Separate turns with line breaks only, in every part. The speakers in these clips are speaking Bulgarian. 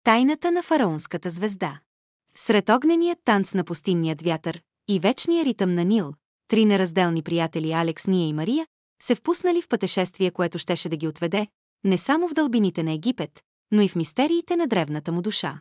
Тайната на фараонската звезда. Сред огнения танц на пустинният вятър и вечния ритъм на Нил, три неразделни приятели Алекс, Ния и Мария се впуснали в пътешествие, което щеше да ги отведе не само в дълбините на Египет, но и в мистериите на древната му душа.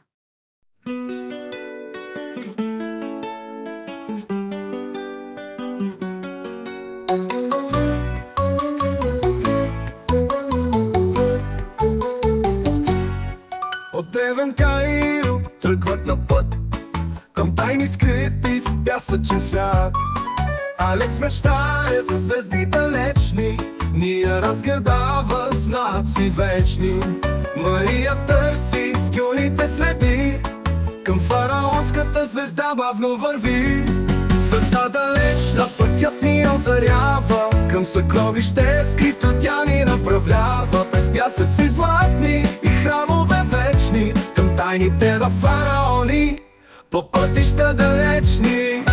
От древен Каиро тръгват на път към тайни скрити в пясъчен свят. Алекс мечтае за звезди далечни, Ния разгадава знаци вечни. Мария търси в дюните следи, към фараонската звезда бавно върви. Звезда далечна пътят ни озарява, към съкровище скрито тя ни направлява. През пясъци златни и храмове вечни, към тайните на фараони, по пътища далечни.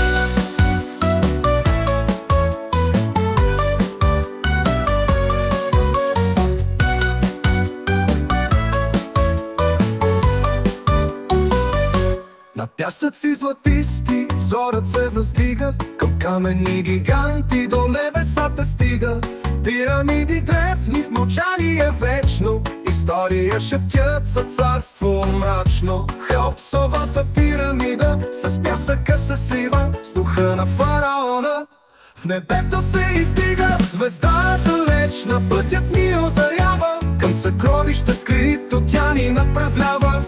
На пясъци златисти взорът се въздига, към каменни гиганти до небесата стига. Пирамиди древни в мълчание вечно, история шептят за царство мрачно. Хеопсовата пирамида с пясъка се слива, с духа на фараона в небето се издига. Звезда далечна пътят ни озарява, към съкровище скрито тя ни направлява.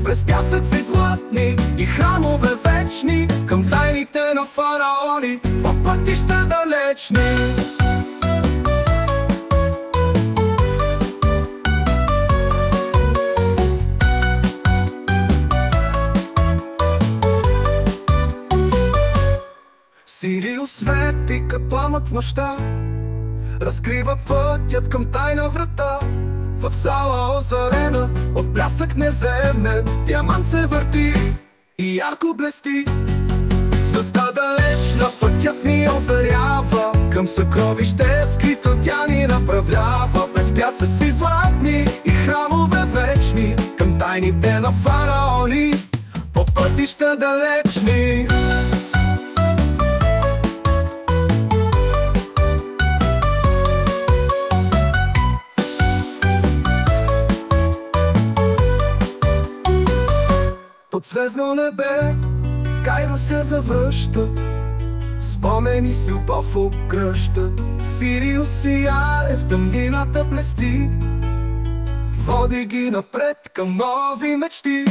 През пясъци златни и храмове вечни, към тайните на фараони, по пътища далечни. Сириус свети като пламък в нощта, разкрива пътят към тайна врата. В зала озарена от блясък неземен, диамант се върти и ярко блести. Звезда далечна пътят ни озарява, към съкровище скрито тя ни направлява. През пясъци златни и храмове вечни, към тайните на фараони, по пътища далечни. Под звездно небе Кайро се завръща, спомени с любов обгръщат. Сириус сияе в тъмнината блести, води ги напред към нови мечти.